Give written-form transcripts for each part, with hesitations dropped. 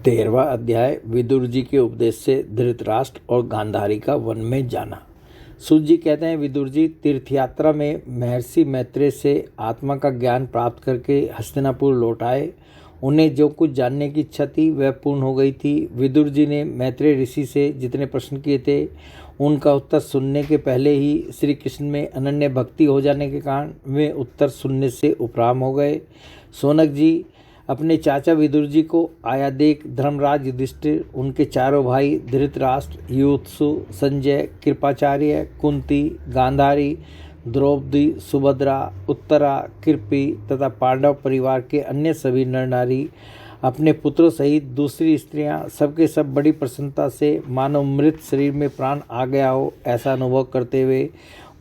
13वां अध्याय विदुर जी के उपदेश से धृतराष्ट्र और गांधारी का वन में जाना। सूत जी कहते हैं, विदुर जी तीर्थयात्रा में महर्षि मैत्रेय से आत्मा का ज्ञान प्राप्त करके हस्तिनापुर लौट आए। उन्हें जो कुछ जानने की इच्छा थी वह पूर्ण हो गई थी। विदुर जी ने मैत्रेय ऋषि से जितने प्रश्न किए थे उनका उत्तर सुनने के पहले ही श्री कृष्ण में अनन्य भक्ति हो जाने के कारण वे उत्तर सुनने से उपराम हो गए। शौनक जी अपने चाचा विदुर जी को आया देख धर्मराज युधिष्ठिर, उनके चारों भाई धृतराष्ट्र, युयुत्सु, संजय, कृपाचार्य, कुंती, गांधारी, द्रौपदी, सुभद्रा, उत्तरा, कृपी तथा पांडव परिवार के अन्य सभी नर नारी, अपने पुत्रों सहित दूसरी स्त्रियां, सबके सब बड़ी प्रसन्नता से मानो मृत शरीर में प्राण आ गया हो ऐसा अनुभव करते हुए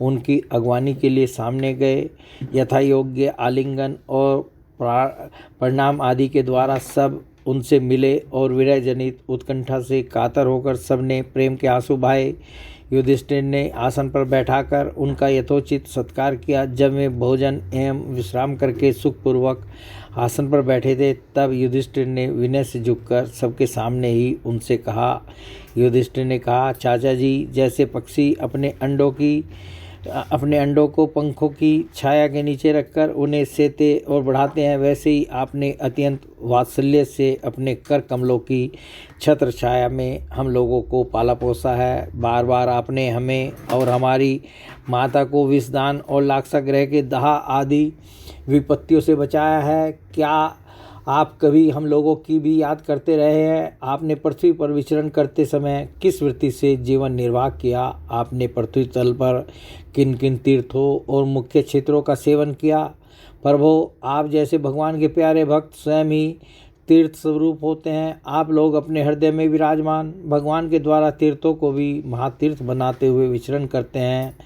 उनकी अगवानी के लिए सामने गए। यथा योग्य आलिंगन और प्रणाम आदि के द्वारा सब उनसे मिले और विरह जनित उत्कंठा से कातर होकर सबने प्रेम के आंसू बहाए। युधिष्ठिर ने आसन पर बैठाकर उनका यथोचित सत्कार किया। जब वे भोजन एवं विश्राम करके सुखपूर्वक आसन पर बैठे थे तब युधिष्ठिर ने विनय से झुककर सबके सामने ही उनसे कहा। युधिष्ठिर ने कहा, चाचा जी, जैसे पक्षी अपने अंडों को पंखों की छाया के नीचे रखकर उन्हें सेते और बढ़ाते हैं, वैसे ही आपने अत्यंत वात्सल्य से अपने कर कमलों की छत्र छाया में हम लोगों को पाला पोसा है। बार बार आपने हमें और हमारी माता को विषदान और लाक्षागृह के दाह आदि विपत्तियों से बचाया है। क्या आप कभी हम लोगों की भी याद करते रहे हैं? आपने पृथ्वी पर विचरण करते समय किस वृत्ति से जीवन निर्वाह किया? आपने पृथ्वी तल पर किन किन तीर्थों और मुख्य क्षेत्रों का सेवन किया? प्रभो, आप जैसे भगवान के प्यारे भक्त स्वयं ही तीर्थ स्वरूप होते हैं। आप लोग अपने हृदय में विराजमान भगवान के द्वारा तीर्थों को भी महातीर्थ बनाते हुए विचरण करते हैं।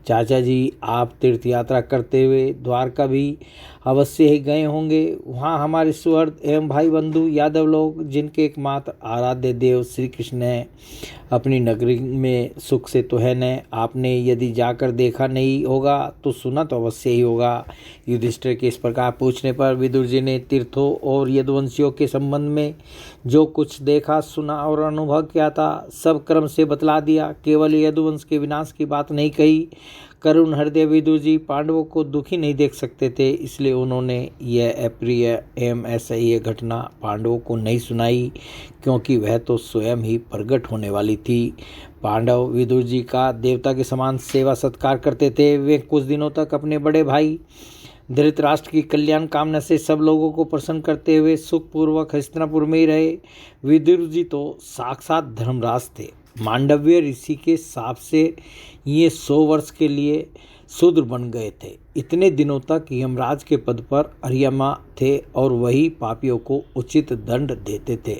चाचा जी, आप तीर्थ यात्रा करते हुए द्वारका भी अवश्य ही गए होंगे। वहाँ हमारे सुहृद एवं भाई बंधु यादव लोग, जिनके एकमात्र आराध्य देव श्री कृष्ण हैं, अपनी नगरी में सुख से तो है न। आपने यदि जाकर देखा नहीं होगा तो सुना तो अवश्य ही होगा। युधिष्ठिर के इस प्रकार पूछने पर विदुर जी ने तीर्थों और यदुवंशियों के संबंध में जो कुछ देखा, सुना और अनुभव किया था सब क्रम से बतला दिया। केवल यदुवंश के विनाश की बात नहीं कही। करुण हृदय विदुर जी पांडवों को दुखी नहीं देख सकते थे, इसलिए उन्होंने यह अप्रिय एवं असह्य घटना पांडवों को नहीं सुनाई, क्योंकि वह तो स्वयं ही प्रकट होने वाली थी। पांडव विदुर जी का देवता के समान सेवा सत्कार करते थे। वे कुछ दिनों तक अपने बड़े भाई धृतराष्ट्र की कल्याण कामना से सब लोगों को प्रसन्न करते हुए सुखपूर्वक हस्तिनापुर में ही रहे। विदुर जी तो साक्षात धर्मराज थे। मांडव्य ऋषि के शाप से ये 100 वर्ष के लिए शूद्र बन गए थे। इतने दिनों तक यमराज के पद पर अर्यमा थे और वही पापियों को उचित दंड देते थे।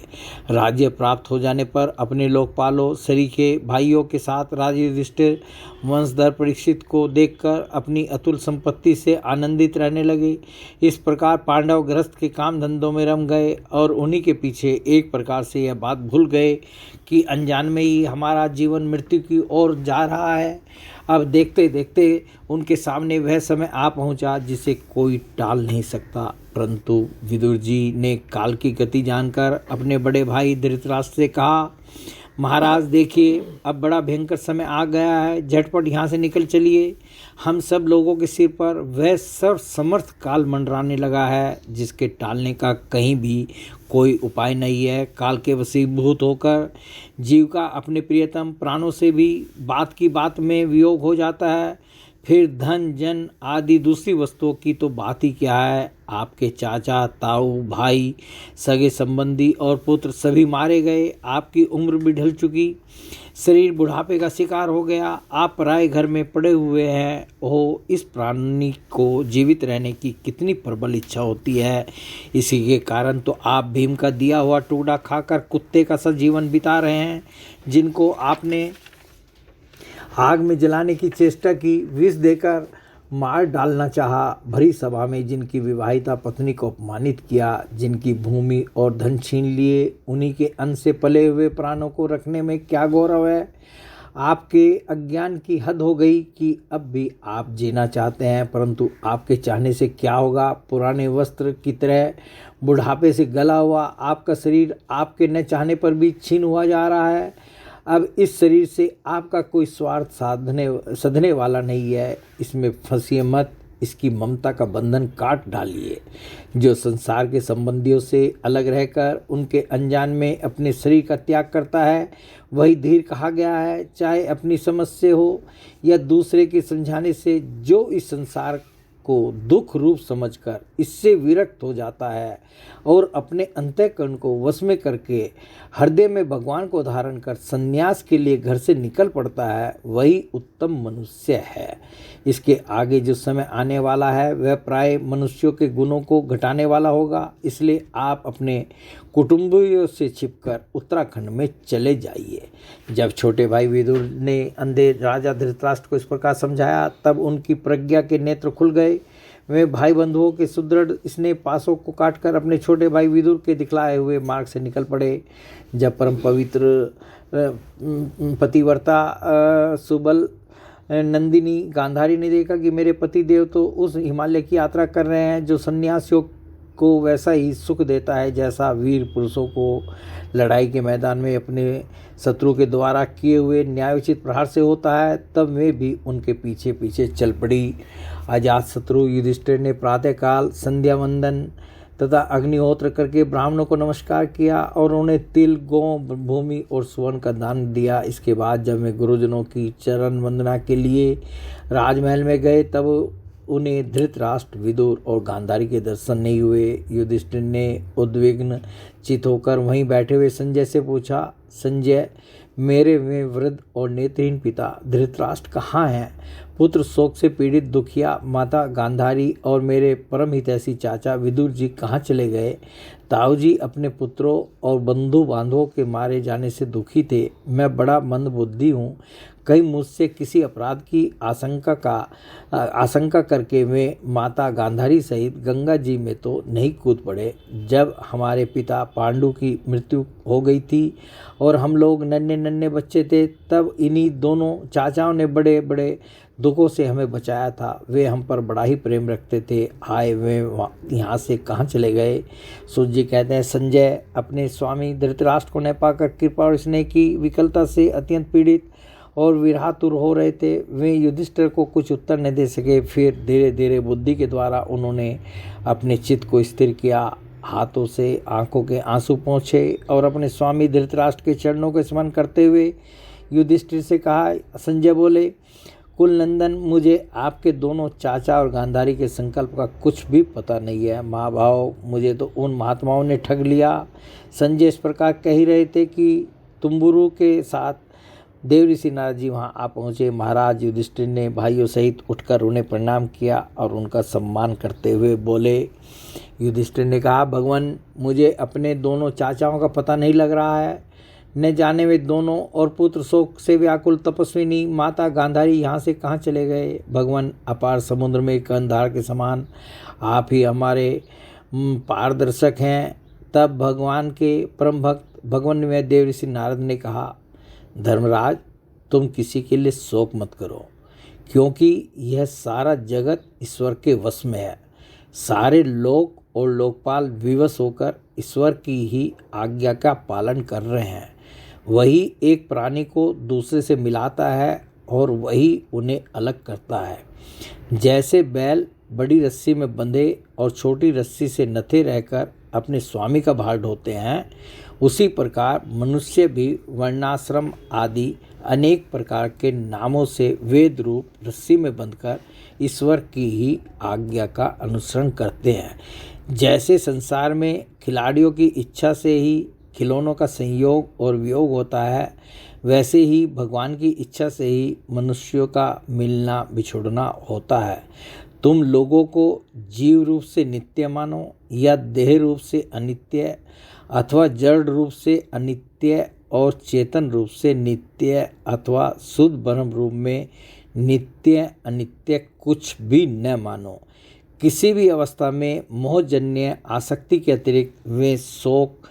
राज्य प्राप्त हो जाने पर अपने लोकपालों सरीखे भाइयों के साथ राजा युधिष्ठिर वंशधर परीक्षित को देखकर अपनी अतुल संपत्ति से आनंदित रहने लगे। इस प्रकार पांडव गृहस्थ के काम धंधों में रम गए और उन्हीं के पीछे एक प्रकार से यह बात भूल गए कि अनजान में ही हमारा जीवन मृत्यु की ओर जा रहा है। अब देखते देखते उनके सामने वह समय आ पहुंचा जिसे कोई टाल नहीं सकता। परंतु विदुर जी ने काल की गति जानकर अपने बड़े भाई धृतराष्ट्र से कहा, महाराज देखिए, अब बड़ा भयंकर समय आ गया है, झटपट यहाँ से निकल चलिए। हम सब लोगों के सिर पर वह सर्व समर्थ काल मंडराने लगा है, जिसके टालने का कहीं भी कोई उपाय नहीं है। काल के वशीभूत होकर जीव का अपने प्रियतम प्राणों से भी बात की बात में वियोग हो जाता है। फिर धन जन आदि दूसरी वस्तुओं की तो बात ही क्या है। आपके चाचा, ताऊ, भाई, सगे संबंधी और पुत्र सभी मारे गए। आपकी उम्र भी ढल चुकी, शरीर बुढ़ापे का शिकार हो गया। आप पराए घर में पड़े हुए हैं। ओह, इस प्राणी को जीवित रहने की कितनी प्रबल इच्छा होती है। इसी के कारण तो आप भीम का दिया हुआ टुकड़ा खाकर कुत्ते का सा जीवन बिता रहे हैं। जिनको आपने आग में जलाने की चेष्टा की, विष देकर मार डालना चाहा, भरी सभा में जिनकी विवाहिता पत्नी को अपमानित किया, जिनकी भूमि और धन छीन लिए, उन्हीं के अन्न से पले हुए प्राणों को रखने में क्या गौरव है। आपके अज्ञान की हद हो गई कि अब भी आप जीना चाहते हैं, परंतु आपके चाहने से क्या होगा। पुराने वस्त्र की तरह बुढ़ापे से गला हुआ आपका शरीर आपके न चाहने पर भी छीन हुआ जा रहा है। अब इस शरीर से आपका कोई स्वार्थ सधने वाला नहीं है। इसमें फंसिए मत, इसकी ममता का बंधन काट डालिए। जो संसार के संबंधियों से अलग रहकर उनके अनजान में अपने शरीर का त्याग करता है, वही धीर कहा गया है। चाहे अपनी समझ से हो या दूसरे के समझाने से, जो इस संसार को दुख रूप समझकर इससे विरक्त हो जाता है और अपने अंतःकरण को वश में करके हृदय में भगवान को धारण कर संन्यास के लिए घर से निकल पड़ता है, वही उत्तम मनुष्य है। इसके आगे जो समय आने वाला है वह प्राय मनुष्यों के गुणों को घटाने वाला होगा। इसलिए आप अपने कुटुंबियों से छिपकर उत्तराखंड में चले जाइए। जब छोटे भाई विदुर ने अंधे राजा धृतराष्ट्र को इस प्रकार समझाया, तब उनकी प्रज्ञा के नेत्र खुल गए। वे भाई बंधुओं के सुदृढ़ स्नेह पासों को काटकर अपने छोटे भाई विदुर के दिखलाए हुए मार्ग से निकल पड़े। जब परम पवित्र पतिव्रता सुबल नंदिनी गांधारी ने देखा कि मेरे पति देव तो उस हिमालय की यात्रा कर रहे हैं जो सन्यासियों को वैसा ही सुख देता है जैसा वीर पुरुषों को लड़ाई के मैदान में अपने शत्रु के द्वारा किए हुए न्यायोचित प्रहार से होता है, तब वे भी उनके पीछे पीछे चल पड़ी। अजात शत्रु युधिष्ठिर ने प्रातःकाल संध्या वंदन तथा अग्निहोत्र करके ब्राह्मणों को नमस्कार किया और उन्हें तिल, गौ, भूमि और स्वर्ण का दान दिया। इसके बाद जब वे गुरुजनों की चरण वंदना के लिए राजमहल में गए, तब उन्हें धृतराष्ट्र, विदुर और गांधारी के दर्शन नहीं हुए। युधिष्ठिर ने उद्विग्न चित होकर वहीं बैठे हुए संजय से पूछा, संजय, मेरे में वृद्ध और नेत्रहीन पिता धृतराष्ट्र कहाँ हैं? पुत्र शोक से पीड़ित दुखिया माता गांधारी और मेरे परम हितैषी चाचा विदुर जी कहाँ चले गए? ताऊ जी अपने पुत्रों और बंधु बांधवों के मारे जाने से दुखी थे। मैं बड़ा मंदबुद्धि हूँ, कहीं मुझसे किसी अपराध की आशंका करके वे माता गांधारी सहित गंगा जी में तो नहीं कूद पड़े। जब हमारे पिता पांडु की मृत्यु हो गई थी और हम लोग नन्हे नन्हे बच्चे थे, तब इन्हीं दोनों चाचाओं ने बड़े बड़े दुखों से हमें बचाया था। वे हम पर बड़ा ही प्रेम रखते थे। आए वे यहाँ से कहाँ चले गए? सूत जी कहते हैं, संजय अपने स्वामी धृतराष्ट्र को न पाकर कृपा और स्नेह की विकलता से अत्यंत पीड़ित और विरहातुर हो रहे थे। वे युधिष्ठिर को कुछ उत्तर न दे सके। फिर धीरे धीरे बुद्धि के द्वारा उन्होंने अपने चित्त को स्थिर किया, हाथों से आंखों के आंसू पोंछे और अपने स्वामी धृतराष्ट्र के चरणों के स्मरण करते हुए युधिष्ठिर से कहा। संजय बोले, कुल नंदन, मुझे आपके दोनों चाचा और गांधारी के संकल्प का कुछ भी पता नहीं है। महाभाव, मुझे तो उन महात्माओं ने ठग लिया। संजय इस प्रकार कह ही रहे थे कि तुम्बुरु के साथ देव ऋषि नारद जी वहाँ आ पहुँचे। महाराज युधिष्ठिर ने भाइयों सहित उठकर उन्हें प्रणाम किया और उनका सम्मान करते हुए बोले। युधिष्ठिर ने कहा, भगवान, मुझे अपने दोनों चाचाओं का पता नहीं लग रहा है। न जाने वे दोनों और पुत्र शोक से व्याकुल तपस्विनी माता गांधारी यहाँ से कहाँ चले गए। भगवान, अपार समुद्र में कर्णधार के समान आप ही हमारे पारदर्शक हैं। तब भगवान के परम भक्त भगवान में देव ऋषि नारद ने कहा, धर्मराज, तुम किसी के लिए शोक मत करो, क्योंकि यह सारा जगत ईश्वर के वश में है। सारे लोक और लोकपाल विवश होकर ईश्वर की ही आज्ञा का पालन कर रहे हैं। वही एक प्राणी को दूसरे से मिलाता है और वही उन्हें अलग करता है। जैसे बैल बड़ी रस्सी में बंधे और छोटी रस्सी से नथे रहकर अपने स्वामी का भार ढोते हैं, उसी प्रकार मनुष्य भी वर्णाश्रम आदि अनेक प्रकार के नामों से वेद रूप रस्सी में बंधकर ईश्वर की ही आज्ञा का अनुसरण करते हैं। जैसे संसार में खिलाड़ियों की इच्छा से ही खिलौनों का संयोग और वियोग होता है, वैसे ही भगवान की इच्छा से ही मनुष्यों का मिलना बिछुड़ना होता है। तुम लोगों को जीव रूप से नित्य मानो या देह रूप से अनित्य, अथवा जड़ रूप से अनित्य और चेतन रूप से नित्य, अथवा शुद्ध ब्रह्म रूप में नित्य अनित्य कुछ भी न मानो। किसी भी अवस्था में मोहजन्य आसक्ति के अतिरिक्त वे शोक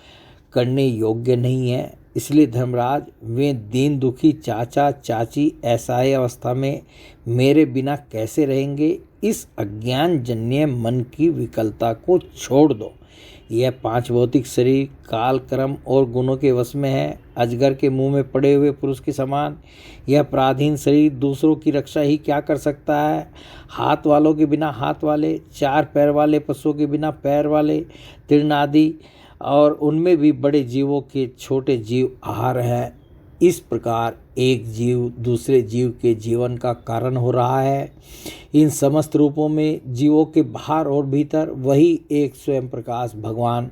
करने योग्य नहीं है। इसलिए धर्मराज वे दीन दुखी चाचा चाची असहाय अवस्था में मेरे बिना कैसे रहेंगे। इस अज्ञान जन्य मन की विकलता को छोड़ दो। यह 5 भौतिक शरीर काल कर्म और गुणों के वश में है। अजगर के मुंह में पड़े हुए पुरुष के समान यह पराधीन शरीर दूसरों की रक्षा ही क्या कर सकता है। हाथ वालों के बिना हाथ वाले, 4 पैर वाले पशुओं के बिना पैर वाले, तीर्ण आदि और उनमें भी बड़े जीवों के छोटे जीव आहार हैं। इस प्रकार एक जीव दूसरे जीव के जीवन का कारण हो रहा है। इन समस्त रूपों में जीवों के बाहर और भीतर वही एक स्वयं प्रकाश भगवान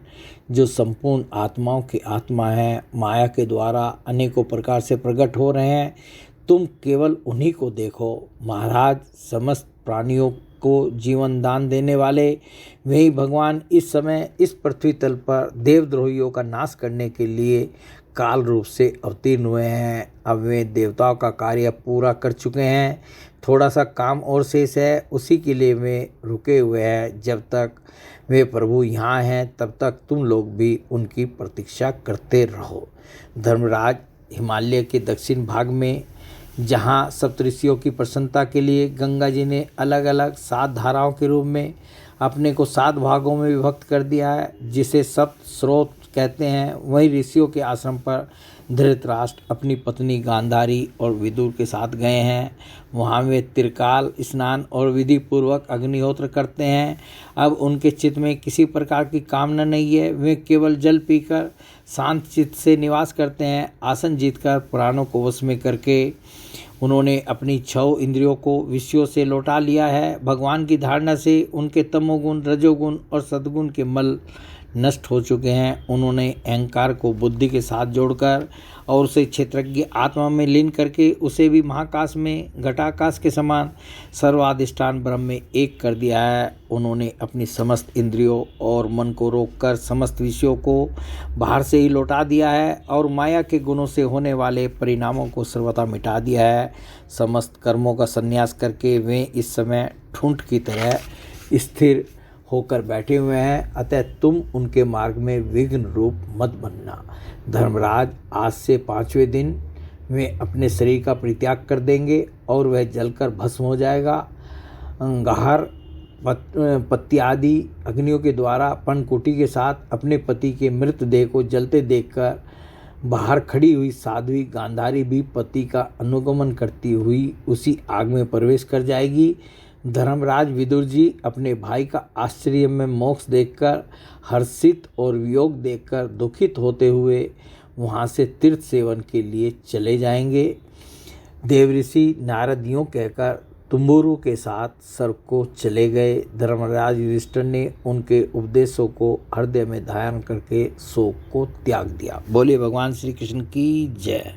जो संपूर्ण आत्माओं के आत्मा है, माया के द्वारा अनेकों प्रकार से प्रकट हो रहे हैं। तुम केवल उन्हीं को देखो। महाराज, समस्त प्राणियों को जीवन दान देने वाले वही भगवान इस समय इस पृथ्वी तल पर देवद्रोहियों का नाश करने के लिए काल रूप से अवतीर्ण हुए हैं। अब वे देवताओं का कार्य पूरा कर चुके हैं। थोड़ा सा काम और शेष है, उसी के लिए वे रुके हुए हैं। जब तक वे प्रभु यहाँ हैं तब तक तुम लोग भी उनकी प्रतीक्षा करते रहो। धर्मराज, हिमालय के दक्षिण भाग में जहाँ सप्तऋषियों की प्रसन्नता के लिए गंगा जी ने अलग अलग 7 धाराओं के रूप में अपने को 7 भागों में विभक्त कर दिया है, जिसे सप्त स्रोत कहते हैं, वहीं ऋषियों के आश्रम पर धृतराष्ट्र अपनी पत्नी गांधारी और विदुर के साथ गए हैं। वहाँ वे त्रिकाल स्नान और विधि पूर्वक अग्निहोत्र करते हैं। अब उनके चित्त में किसी प्रकार की कामना नहीं है। वे केवल जल पीकर शांत चित्त से निवास करते हैं। आसन जीतकर प्राणों को वश में करके उन्होंने अपनी 6 इंद्रियों को विषयों से लौटा लिया है। भगवान की धारणा से उनके तमोगुण, रजोगुण और सद्गुण के मल नष्ट हो चुके हैं। उन्होंने अहंकार को बुद्धि के साथ जोड़कर और उसे क्षेत्रज्ञ आत्मा में लीन करके उसे भी महाकाश में घटाकाश के समान सर्वाधिष्ठान ब्रह्म में एक कर दिया है। उन्होंने अपनी समस्त इंद्रियों और मन को रोककर समस्त विषयों को बाहर से ही लौटा दिया है और माया के गुणों से होने वाले परिणामों को सर्वथा मिटा दिया है। समस्त कर्मों का संन्यास करके वे इस समय ठूंठ की तरह स्थिर होकर बैठे हुए हैं। अतः तुम उनके मार्ग में विघ्न रूप मत बनना। धर्मराज, आज से 5वें दिन वे अपने शरीर का परित्याग कर देंगे और वह जलकर भस्म हो जाएगा। अंगार पत्ती आदि अग्नियों के द्वारा पर्णकुटी के साथ अपने पति के मृतदेह को जलते देखकर बाहर खड़ी हुई साध्वी गांधारी भी पति का अनुगमन करती हुई उसी आग में प्रवेश कर जाएगी। धर्मराज विदुर जी अपने भाई का आश्चर्य में मोक्ष देखकर हर्षित और वियोग देखकर दुखित होते हुए वहाँ से तीर्थ सेवन के लिए चले जाएंगे। देवऋषि नारद यूं कहकर तुम्बुरु के साथ स्वर्ग को चले गए। धर्मराज युधिष्ठिर ने उनके उपदेशों को हृदय में धारण करके शोक को त्याग दिया। बोलिए भगवान श्री कृष्ण की जय।